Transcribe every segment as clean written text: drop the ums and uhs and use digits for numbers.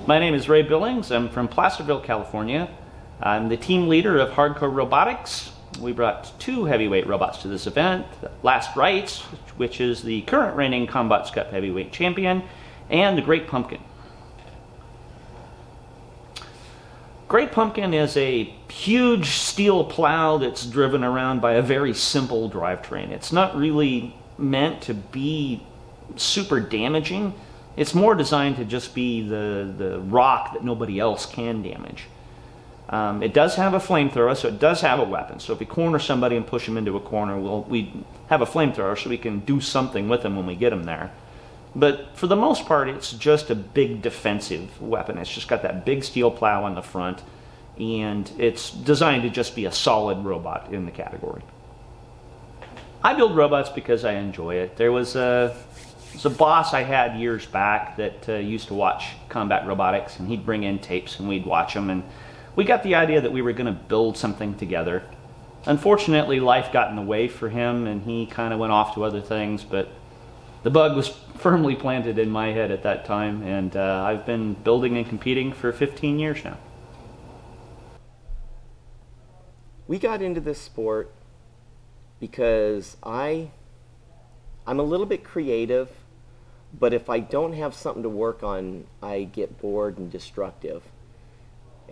My name is Ray Billings. I'm from Placerville, California. I'm the team leader of Hardcore Robotics. We brought two heavyweight robots to this event, Last Rites, which is the current reigning Combots Cup heavyweight champion, and the Great Pumpkin. Great Pumpkin is a huge steel plow that's driven around by a very simple drivetrain. It's not really meant to be super damaging. It's more designed to just be the rock that nobody else can damage. It does have a flamethrower, so it does have a weapon. So if we corner somebody and push them into a corner, we have a flamethrower so we can do something with them when we get them there. But for the most part, it's just a big defensive weapon. It's just got that big steel plow on the front, and it's designed to just be a solid robot in the category. I build robots because I enjoy it. There was a boss I had years back that used to watch combat robotics, and he'd bring in tapes and we'd watch them, and we got the idea that we were going to build something together. Unfortunately, life got in the way for him and he kind of went off to other things, but the bug was firmly planted in my head at that time, and I've been building and competing for 15 years now. We got into this sport because I'm a little bit creative, but if I don't have something to work on, I get bored and destructive.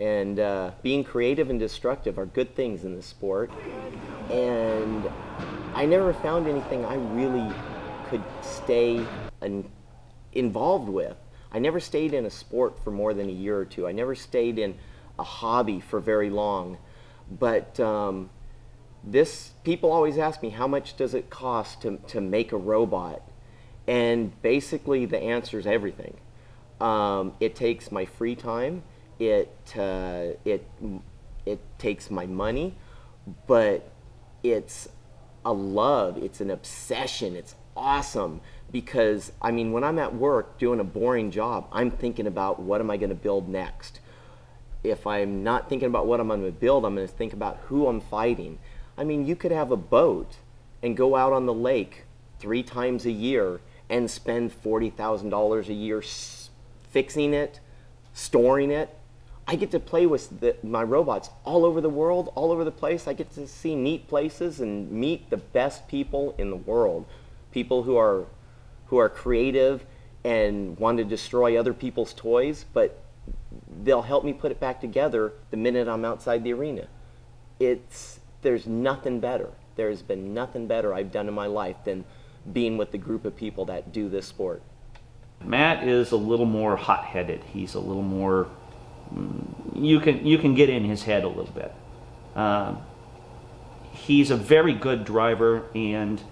And being creative and destructive are good things in this sport. And I never found anything I really could stay involved with. I never stayed in a sport for more than a year or two. I never stayed in a hobby for very long. But people always ask me, how much does it cost to make a robot? And basically the answer is everything. It takes my free time. It takes my money, but it's a love, it's an obsession, it's awesome. Because, I mean, when I'm at work doing a boring job, I'm thinking about what am I going to build next. If I'm not thinking about what I'm going to build, I'm going to think about who I'm fighting. I mean, you could have a boat and go out on the lake 3 times a year and spend $40,000 a year fixing it, storing it. I get to play with my robots all over the world, all over the place. I get to see neat places and meet the best people in the world. People who are creative and want to destroy other people's toys, but they'll help me put it back together the minute I'm outside the arena. There's nothing better. There's been nothing better I've done in my life than being with the group of people that do this sport. Matt is a little more hot-headed. He's a little more, you can get in his head a little bit. He's a very good driver, and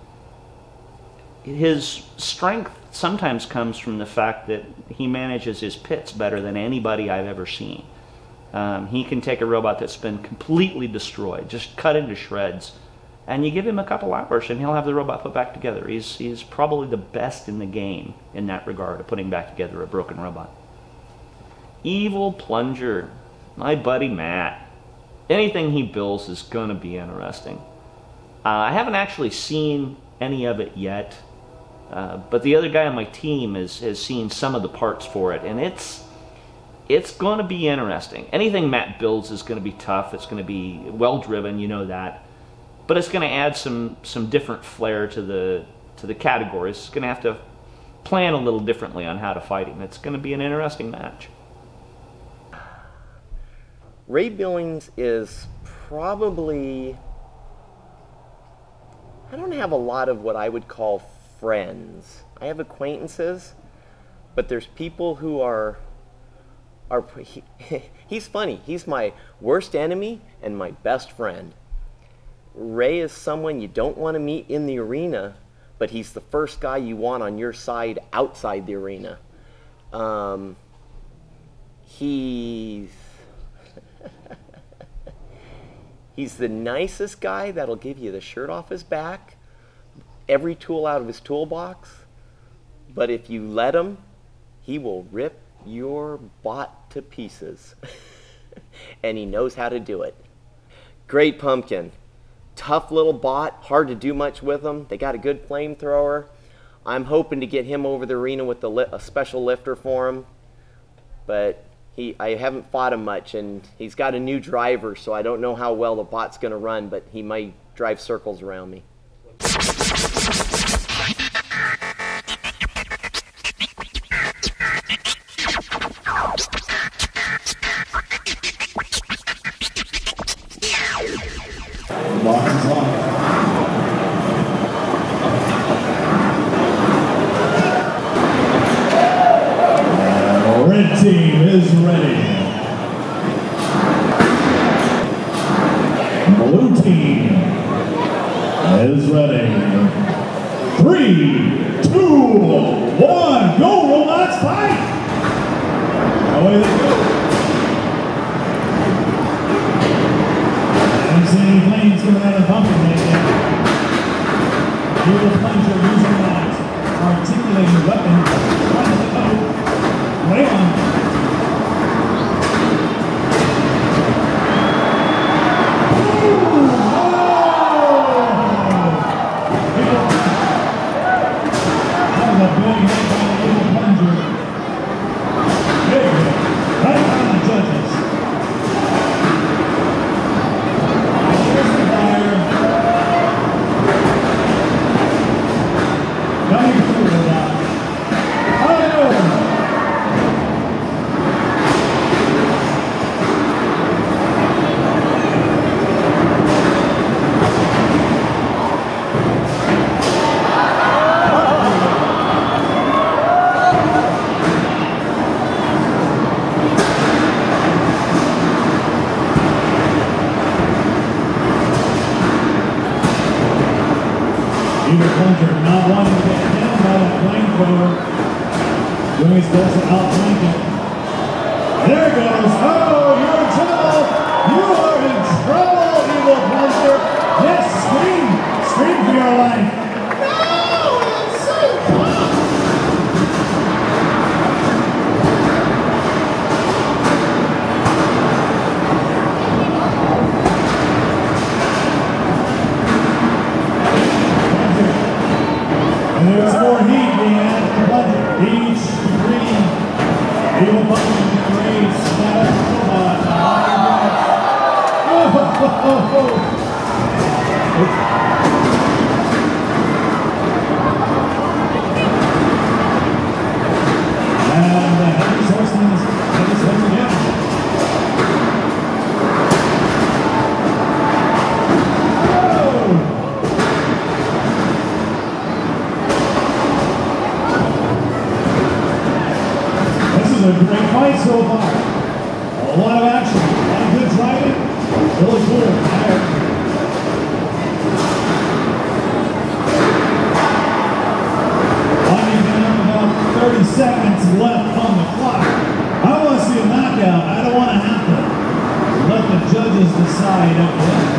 his strength sometimes comes from the fact that he manages his pits better than anybody I've ever seen. He can take a robot that's been completely destroyed, just cut into shreds, and you give him a couple hours and he'll have the robot put back together. He's probably the best in the game in that regard of putting back together a broken robot. Evil Plunger, my buddy Matt. Anything he builds is going to be interesting. I haven't actually seen any of it yet, but the other guy on my team has seen some of the parts for it, and it's going to be interesting. Anything Matt builds is going to be tough. It's going to be well driven, you know that, but it's going to add some different flair to the categories. It's going to have to plan a little differently on how to fight him. It's going to be an interesting match. Ray Billings is probably, I don't have a lot of what I would call friends. I have acquaintances, but there's people who he's funny. He's my worst enemy and my best friend. Ray is someone you don't want to meet in the arena, but he's the first guy you want on your side outside the arena. He's the nicest guy that'll give you the shirt off his back, every tool out of his toolbox, but if you let him, he will rip your bot to pieces. And he knows how to do it. Great Pumpkin. Tough little bot, hard to do much with him. They got a good flamethrower. I'm hoping to get him over the arena with a special lifter for him. But I haven't fought him much, and he's got a new driver, so I don't know how well the bot's going to run, but he might drive circles around me. Red team is ready. Blue team is ready. 3, 2, 1, go robots, fight! Away they go. I don't see any planes coming out of the pumpkin right yet. Evil Plunger using that articulating weapon. Trying to go. Right on. Evil Plunger not wanting to get down by that flamethrower, doing his best to outflank it. There it goes. Oh, you're in trouble. You are in trouble, Evil Plunger. Yes, scream. Scream for your life. No, it's so fun. And there's more heat being added to Plunger. Each degree, Evil Plunger can raise that robot. And the heavy horseman's again. A great fight so far. A lot of action, a lot of good driving. Really cool. Winding down about 30 seconds left on the clock. I want to see a knockout. I don't want to have to let the judges decide at the end.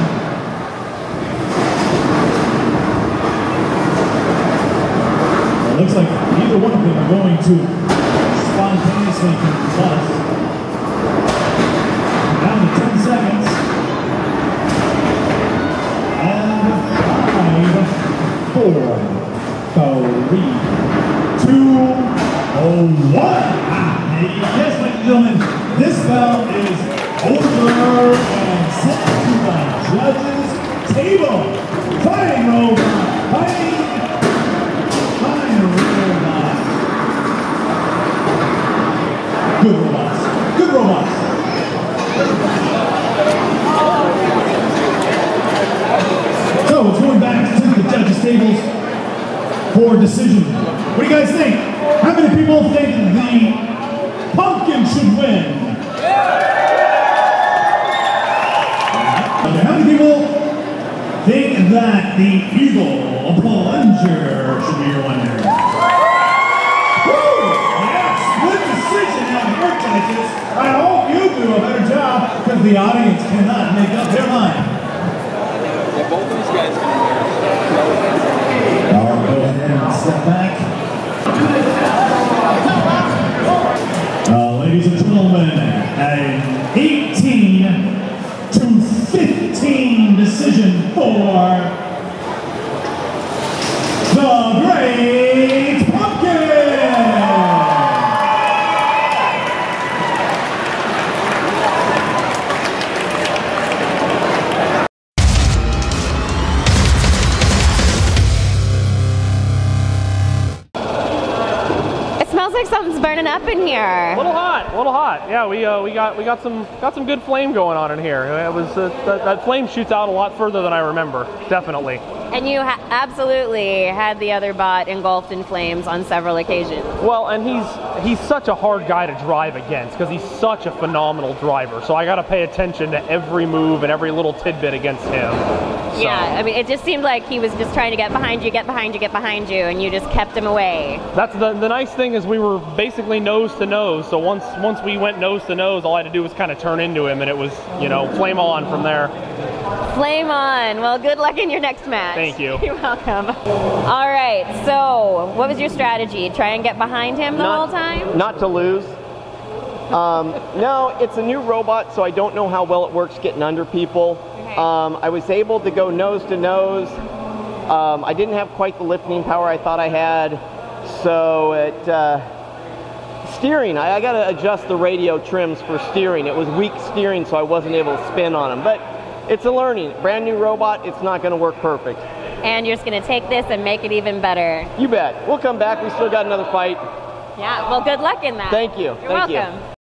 It looks like either one of them are going to spontaneously combust. Down to 10 seconds. And 5, 4, 3, 2, 1. Yes, ladies and gentlemen, this bout is over and sent to the judges' table. Fighting robot, fighting robot. Good robots. Good robots. So it's going back to the judges' tables for decision. What do you guys think? How many people think the pumpkin should win? How many people think that the Evil Plunger should be your winner? I hope you do a better job because the audience cannot make up their mind. Yeah, both of these guys can I'll go ahead and step back. Ladies and gentlemen, an 18-15 decision for the Great Pumpkin! like something's burning up in here. A little hot, a little hot. Yeah, we got some good flame going on in here. It was that flame shoots out a lot further than I remember, definitely. And you absolutely had the other bot engulfed in flames on several occasions. Well, and he's such a hard guy to drive against because he's such a phenomenal driver. So I got to pay attention to every move and every little tidbit against him. So. Yeah, I mean, it just seemed like he was just trying to get behind you, and you just kept him away. That's the nice thing is we were basically nose to nose. So once we went nose to nose, all I had to do was kind of turn into him, and it was, you know, flame on from there. Flame on. Well, good luck in your next match. Thank you. You're welcome. All right, so what was your strategy? Try and get behind him the whole time? Not to lose. No, it's a new robot, so I don't know how well it works getting under people. Okay. I was able to go nose to nose. I didn't have quite the lifting power I thought I had, so steering, I got to adjust the radio trims for steering. It was weak steering, so I wasn't able to spin on them. But it's a learning. Brand new robot, it's not going to work perfect. And you're just going to take this and make it even better. You bet. We'll come back. We still got another fight. Yeah, well, good luck in that. Thank you. You're welcome.